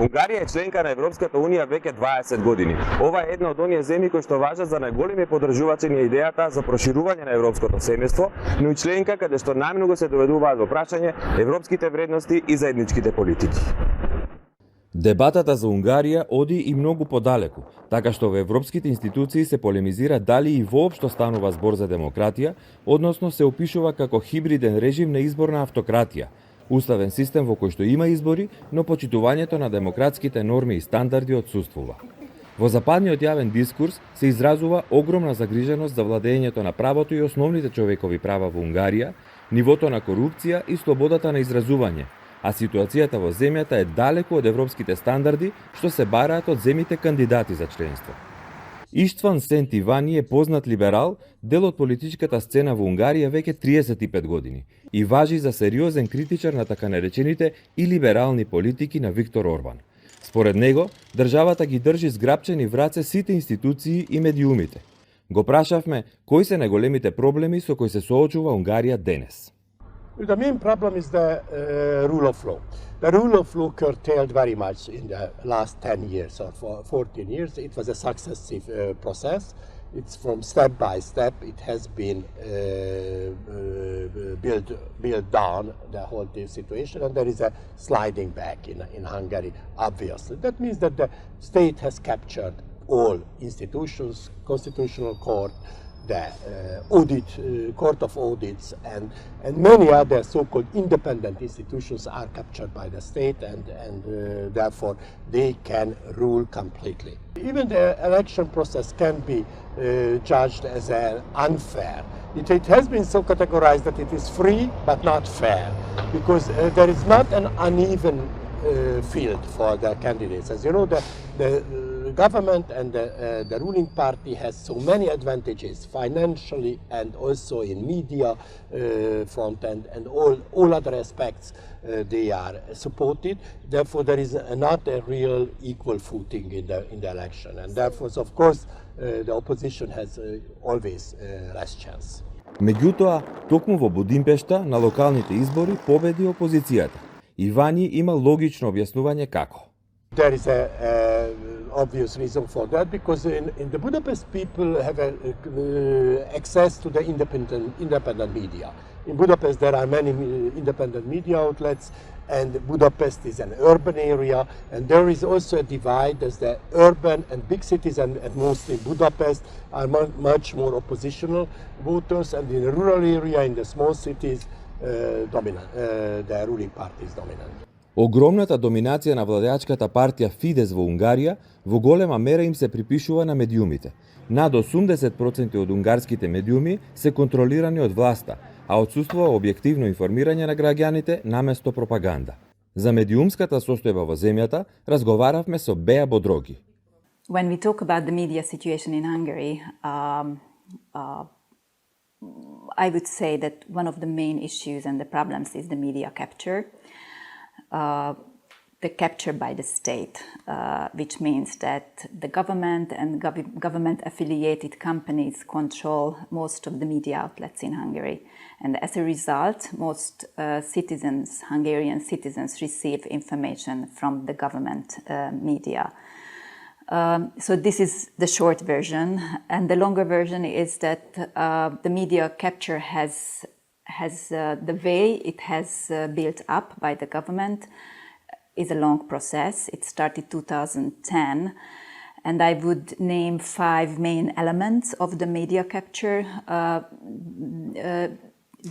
Унгарија е членка на Европската Унија веќе 20 години. Ова е една од оние земји кои што важат за најголеми поддржувачи на идејата за проширување на европското семејство, но и членка каде што најмногу се доведуваат во прашање европските вредности и заедничките политики. Дебатата за Унгарија оди и многу подалеку, така што во европските институции се полемизира дали и воопшто станува збор за демократија, односно се опишува како хибриден режим на изборна автократија, уставен систем во кој што има избори, но почитувањето на демократските норми и стандарди отсуствува. Во западниот јавен дискурс се изразува огромна загриженост за владењето на правото и основните човекови права во Унгарија, нивото на корупција и слободата на изразување, а ситуацијата во земјата е далеку од европските стандарди што се бараат од земите кандидати за членство. Иштван Сент Ивани е познат либерал, дел од политичката сцена во Унгарија веќе 35 години и важи за сериозен критичар на така наречените и либерални политики на Виктор Орбан. Според него, државата ги држи зграпчени в раце сите институции и медиумите. Го прашавме кои се најголемите проблеми со кои се соочува Унгарија денес. The main problem is the rule of law. The rule of law curtailed very much in the last 10 years or 14 years. It was a successive process. It's from step by step. It has been built down, the whole situation, and there is a sliding back in Hungary, obviously. That means that the state has captured all institutions, constitutional court, the court of audits, and many other so-called independent institutions are captured by the state, and therefore they can rule completely. Even the election process can be judged as unfair. It has been so categorized that it is free but not fair, because there is not an uneven field for the candidates. As you know, the government and the ruling party has so many advantages financially and also in media front and all other aspects they are supported. Therefore, there is not a real equal footing in the election, and therefore, of course, the opposition has always less chance. Меѓутоа, токму во Будимпешта на локалните избори победи опозицијата. Ивани има логично објаснување како. There is a obvious reason for that, because in the Budapest people have access to the independent media. In Budapest there are many independent media outlets, and Budapest is an urban area, and there is also a divide as the urban and big cities, and mostly Budapest, are much more oppositional voters, and in the rural area, in the small cities, the ruling party is dominant. Огромната доминација на владеачката партија Фидес во Унгарија во голема мера им се припишува на медиумите. Над 80% од унгарските медиуми се контролирани од власта, а отсуствува објективно информирање на граѓаните наместо пропаганда. За медиумската состојба во земјата разговаравме со Беа Бодроги. When we talk about the media situation in Hungary, I would say that one of the main issues and the problems is the media capture. The capture by the state, which means that the government and government-affiliated companies control most of the media outlets in Hungary. And as a result, most Hungarian citizens receive information from the government media. So this is the short version, and the longer version is that the media capture has the way it has built up by the government is a long process. It started 2010, and I would name 5 main elements of the media capture,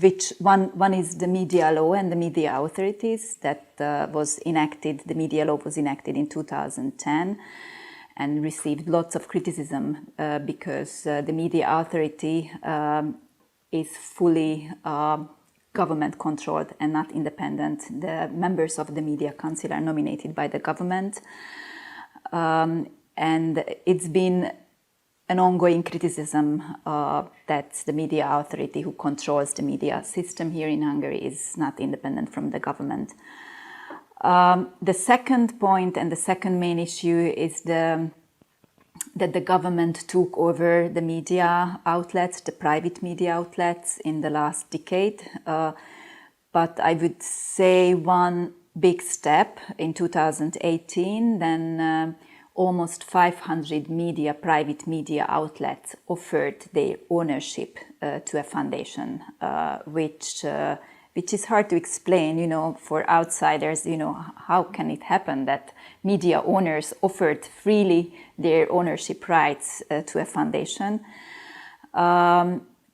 which one is the media law and the media authorities that was enacted. The media law was enacted in 2010 and received lots of criticism because the media authority is fully government-controlled and not independent. The members of the Media Council are nominated by the government. And it's been an ongoing criticism that the media authority who controls the media system here in Hungary is not independent from the government. The second point and the second main issue is that the government took over the media outlets, the private media outlets, in the last decade. But I would say one big step in 2018, then almost 500 private media outlets offered their ownership to a foundation, which is hard to explain, for outsiders, how can it happen that media owners offered freely their ownership rights to a foundation.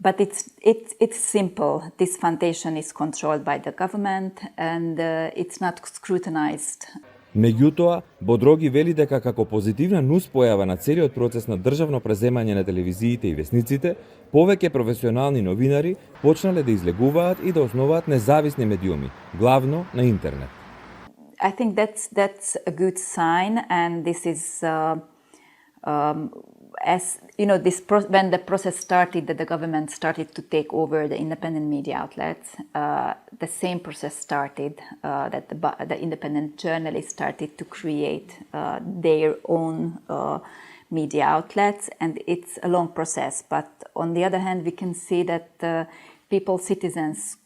But it's simple. This foundation is controlled by the government and it's not scrutinized. Меѓутоа, Бодроги вели дека како позитивна нуспојава на целиот процес на државно преземање на телевизиите и весниците, повеќе професионални новинари почнале да излегуваат и да основаат независни медиуми, главно на интернет. I think that's a good sign, and this is when the process started, that the government started to take over the independent media outlets, the same process started, that the independent journalists started to create their own media outlets, and it's a long process. But on the other hand, we can see that citizens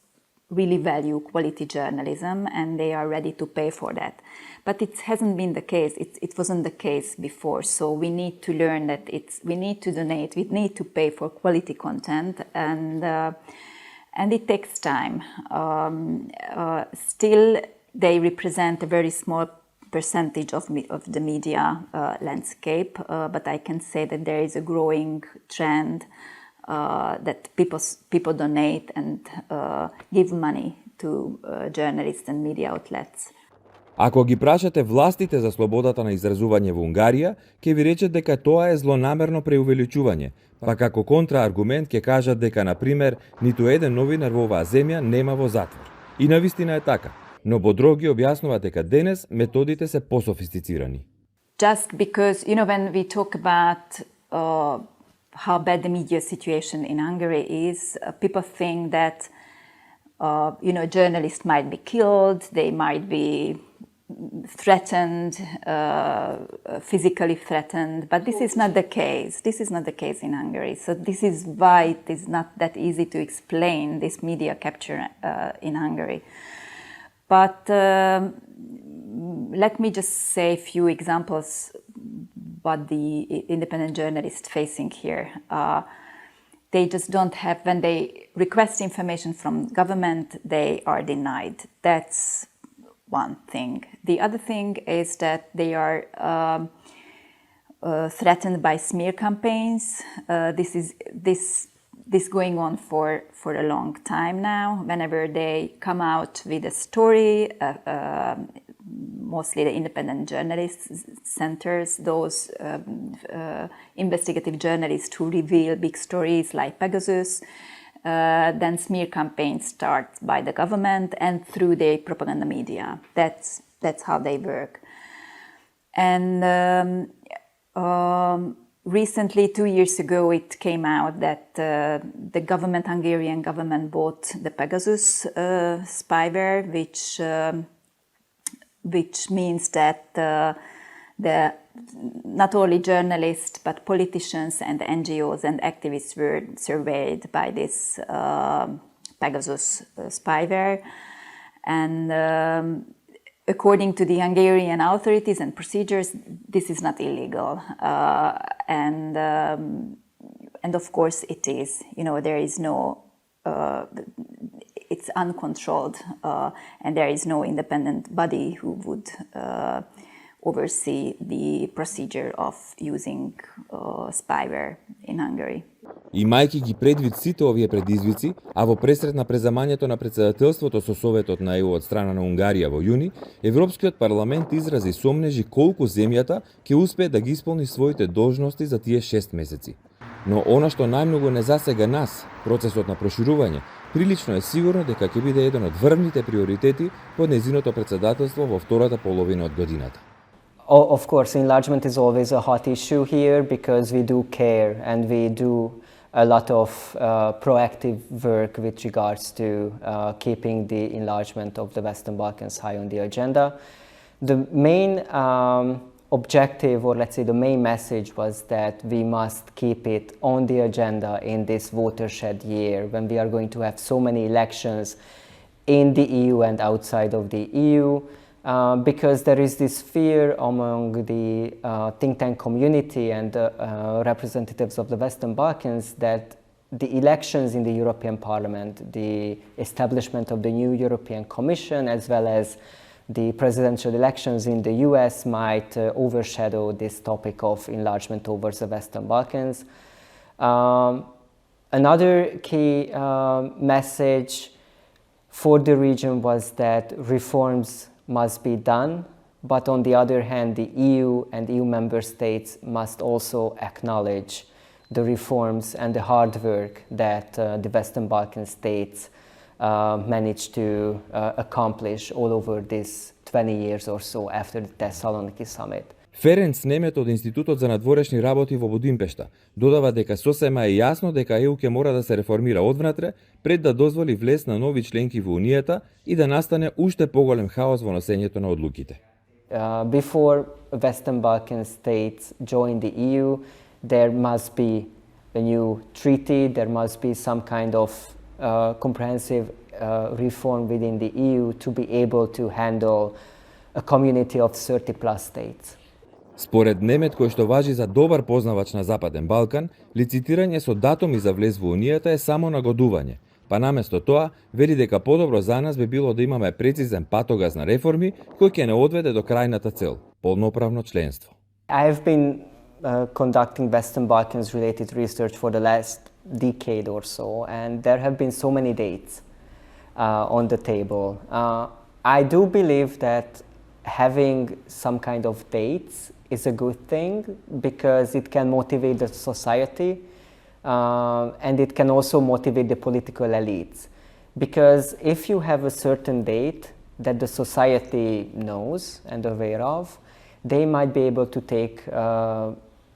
really value quality journalism, and they are ready to pay for that. But it hasn't been the case. It wasn't the case before. So we need to learn that we need to donate, we need to pay for quality content, and it takes time. Still, they represent a very small percentage of the media landscape, but I can say that there is a growing trend that people donate and give money to journalists and media outlets. Ако ги прашате властите за слободата на изразување во Унгарија, ќе ви речат дека тоа е злонамерно преувеличување, па како контрааргумент ќе кажат дека, на пример, ниту еден новинар во оваа земја нема во затвор. И навистина е така, но Бодроги објаснува дека денес методите се пософистицирани. Just because, when we talk about how bad the media situation in Hungary is, people think that, journalists might be killed, they might be threatened, physically threatened, but this is not the case. This is not the case in Hungary. So this is why it is not that easy to explain this media capture in Hungary. But let me just say a few examples what the independent journalists facing here. They just don't have, when they request information from government, they are denied. That's one thing. The other thing is that they are threatened by smear campaigns. This going on for a long time now. Whenever they come out with a story, mostly the independent journalists centers those investigative journalists who reveal big stories like Pegasus. Then smear campaigns start by the government and through the propaganda media. That's how they work. And recently, 2 years ago, it came out that the Hungarian government bought the Pegasus spyware, which means that not only journalists, but politicians and NGOs and activists were surveyed by this Pegasus spyware. And according to the Hungarian authorities and procedures, this is not illegal. And of course it is. There is no, it's uncontrolled, and there is no independent body who would oversee the procedure of using spyware in Hungary. Имајќи ги предвид сите овие предизвици, а во пресред на преземањето на претседателството со Советот на ЕУ од страна на Унгарија во јуни, Европскиот парламент изрази сомнежи колку земјата ќе успее да ги исполни своите должности за тие 6 месеци. Но она што најмногу не засега нас, процесот на проширување, прилично е сигурно дека ќе биде еден од врвните приоритети под нејзиното претседателство во втората половина од годината. Of course, enlargement is always a hot issue here because we do care and we do a lot of proactive work with regards to keeping the enlargement of the Western Balkans high on the agenda. The main objective, or let's say the main message, was that we must keep it on the agenda in this watershed year when we are going to have so many elections in the EU and outside of the EU, because there is this fear among the think tank community and representatives of the Western Balkans that the elections in the European Parliament, the establishment of the new European Commission, as well as the presidential elections in the US might overshadow this topic of enlargement towards the Western Balkans. Another key message for the region was that reforms must be done, but on the other hand, the EU and EU member states must also acknowledge the reforms and the hard work that the Western Balkan states managed to accomplish all over this 20 years or so after the Thessaloniki summit. Ференц Немет од Институтот за надворешни работи во Будимпешта додава дека сосема е јасно дека ЕУ ќе мора да се реформира одвнатре пред да дозволи влез на нови членки во Унијата и да настане уште поголем хаос во носењето на одлуките. Before Western Balkan states join the EU, there must be a new treaty, there must be some kind of comprehensive reform within the EU to be able to handle a community of 30 plus states. Според Немет, кој што важи за добар познавач на Западен Балкан, лицитирање со датуми за влез во Унијата е само нагодување, па наместо тоа вели дека подобро за нас би било да имаме прецизен патогаз на реформи кој ќе не одведе до крајната цел – полноправно членство. I have been conducting Western Balkans related research for the last decade or so, and there have been so many dates on the table. I do believe that having some kind of dates is a good thing because it can motivate the society and it can also motivate the political elites. Because if you have a certain date that the society knows and aware of, they might be able to take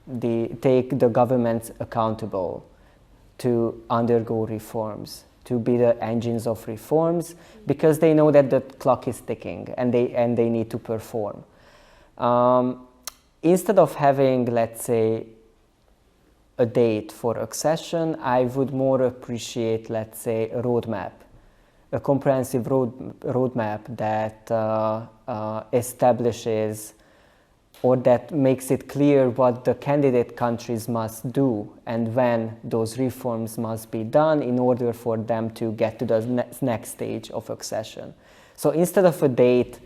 the governments accountable to undergo reforms, to be the engines of reforms, because they know that the clock is ticking and they need to perform. Instead of having, let's say, a date for accession, I would more appreciate, let's say, a roadmap, a comprehensive roadmap that establishes or that makes it clear what the candidate countries must do and when those reforms must be done in order for them to get to the next stage of accession. So instead of a date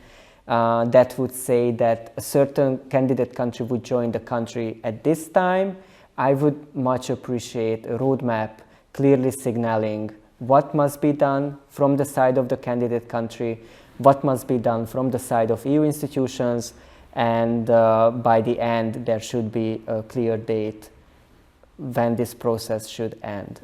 that would say that a certain candidate country would join the country at this time, I would much appreciate a roadmap clearly signaling what must be done from the side of the candidate country, what must be done from the side of EU institutions, and by the end there should be a clear date when this process should end.